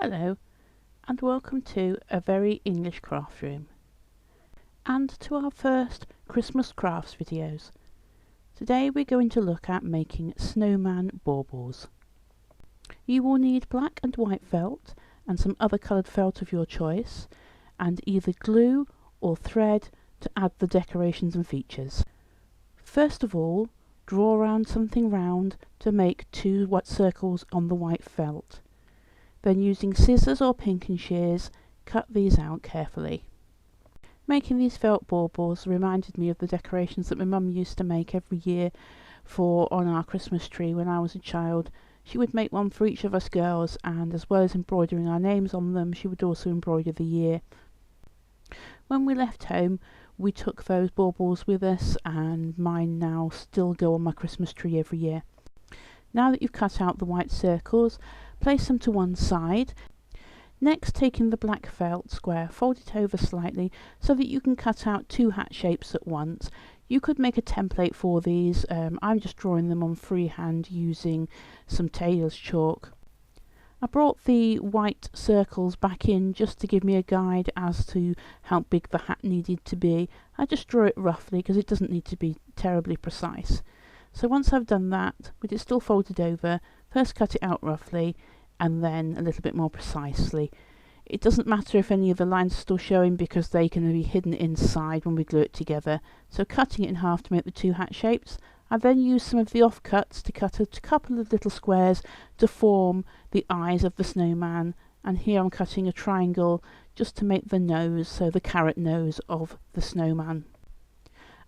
Hello and welcome to a very English craft room and to our first Christmas crafts videos. Today we're going to look at making snowman baubles. You will need black and white felt and some other coloured felt of your choice, and either glue or thread to add the decorations and features. First of all, draw around something round to make two white circles on the white felt. Then using scissors or pinking shears, cut these out carefully. Making these felt baubles reminded me of the decorations that my mum used to make every year on our Christmas tree when I was a child. She would make one for each of us girls, and as well as embroidering our names on them, she would also embroider the year. When we left home, we took those baubles with us, and mine now still go on my Christmas tree every year. Now that you've cut out the white circles, place them to one side. Next, taking the black felt square, fold it over slightly so that you can cut out two hat shapes at once. You could make a template for these. I'm just drawing them on freehand using some tailor's chalk. I brought the white circles back in just to give me a guide as to how big the hat needed to be. I just draw it roughly because it doesn't need to be terribly precise. So once I've done that, with it still folded over, first cut it out roughly and then a little bit more precisely. It doesn't matter if any of the lines are still showing because they can be hidden inside when we glue it together. So cutting it in half to make the two hat shapes. I then use some of the offcuts to cut a couple of little squares to form the eyes of the snowman, and here I'm cutting a triangle just to make the nose, so the carrot nose of the snowman.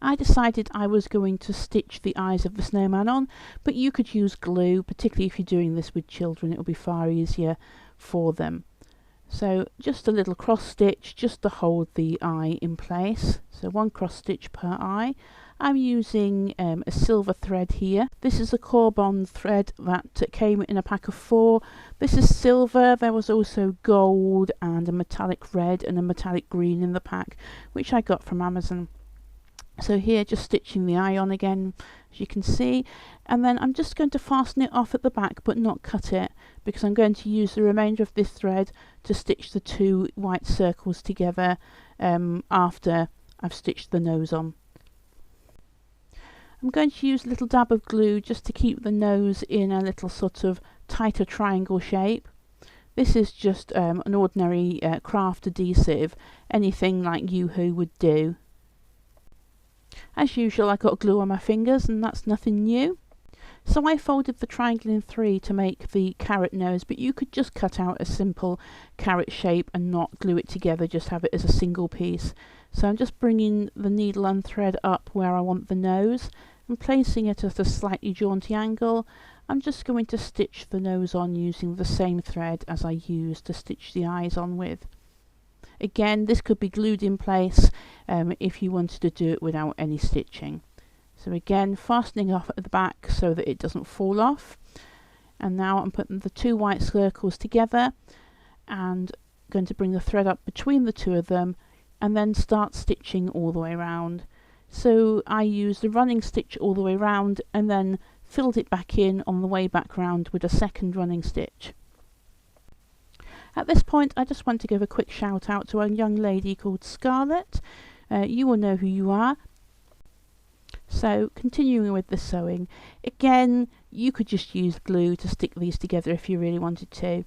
I decided I was going to stitch the eyes of the snowman on, but you could use glue, particularly if you're doing this with children. It will be far easier for them. So just a little cross stitch just to hold the eye in place. So one cross stitch per eye. I'm using a silver thread here. This is a Corbon thread that came in a pack of 4. This is silver. There was also gold and a metallic red and a metallic green in the pack, which I got from Amazon. So here, just stitching the eye on again, as you can see, and then I'm just going to fasten it off at the back but not cut it, because I'm going to use the remainder of this thread to stitch the two white circles together after I've stitched the nose on. I'm going to use a little dab of glue just to keep the nose in a little sort of tighter triangle shape. This is just an ordinary craft adhesive, anything like Yoo-hoo would do. As usual, I got glue on my fingers, and that's nothing new. So I folded the triangle in 3 to make the carrot nose, but you could just cut out a simple carrot shape and not glue it together, just have it as a single piece. So I'm just bringing the needle and thread up where I want the nose and placing it at a slightly jaunty angle. I'm just going to stitch the nose on using the same thread as I used to stitch the eyes on with. Again, this could be glued in place if you wanted to do it without any stitching. So again, fastening off at the back so that it doesn't fall off. And now I'm putting the two white circles together and going to bring the thread up between the two of them and then start stitching all the way around. So I used the running stitch all the way around and then filled it back in on the way back round with a second running stitch. At this point, I just want to give a quick shout out to a young lady called Scarlett. You will know who you are. So continuing with the sewing, again, you could just use glue to stick these together if you really wanted to.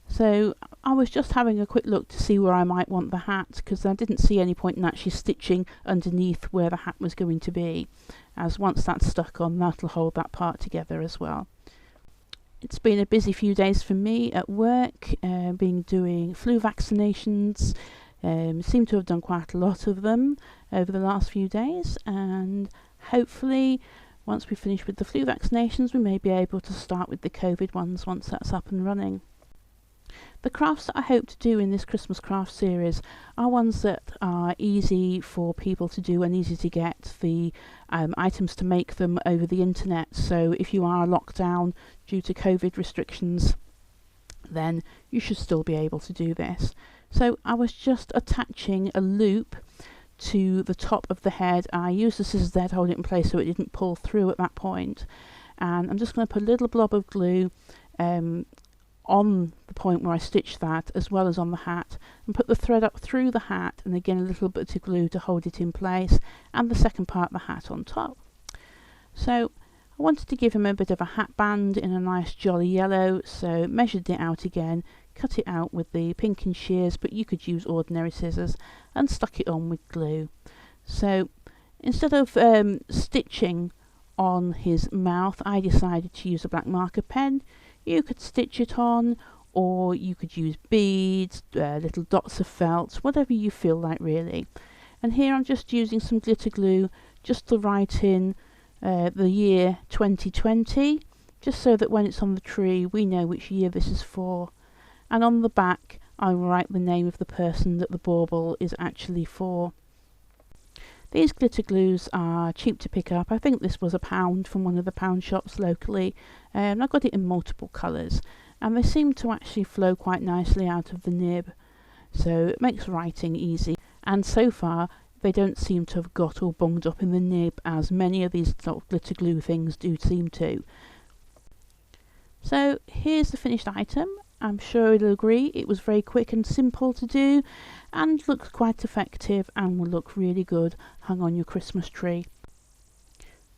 So I was just having a quick look to see where I might want the hat, because I didn't see any point in actually stitching underneath where the hat was going to be, as once that's stuck on, that'll hold that part together as well. It's been a busy few days for me at work, been doing flu vaccinations. Seem to have done quite a lot of them over the last few days, and hopefully once we finish with the flu vaccinations we may be able to start with the COVID ones once that's up and running. The crafts that I hope to do in this Christmas craft series are ones that are easy for people to do and easy to get the items to make them over the internet. So if you are locked down due to COVID restrictions, then you should still be able to do this. So I was just attaching a loop to the top of the head. I used the scissors there to hold it in place so it didn't pull through at that point. And I'm just going to put a little blob of glue on the point where I stitched that, as well as on the hat, and put the thread up through the hat, and again a little bit of glue to hold it in place, and the second part of the hat on top. So I wanted to give him a bit of a hat band in a nice jolly yellow, so measured it out again, cut it out with the pinking shears, but you could use ordinary scissors, and stuck it on with glue. So instead of stitching on his mouth, I decided to use a black marker pen. You could stitch it on, or you could use beads, little dots of felt, whatever you feel like really. And here I'm just using some glitter glue just to write in the year 2020, just so that when it's on the tree we know which year this is for. And on the back I write the name of the person that the bauble is actually for. These glitter glues are cheap to pick up. I think this was £1 from one of the pound shops locally, and I got it in multiple colours, and they seem to actually flow quite nicely out of the nib, so it makes writing easy. And so far they don't seem to have got all bunged up in the nib, as many of these sort of glitter glue things do seem to. So here's the finished item. I'm sure you'll agree it was very quick and simple to do, and looks quite effective and will look really good hung on your Christmas tree.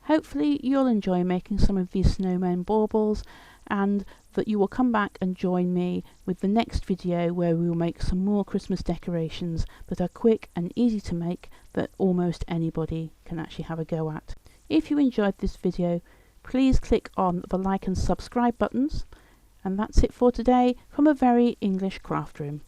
Hopefully you'll enjoy making some of these snowman baubles, and that you will come back and join me with the next video where we will make some more Christmas decorations that are quick and easy to make, that almost anybody can actually have a go at. If you enjoyed this video, please click on the like and subscribe buttons. And that's it for today from a very English craft room.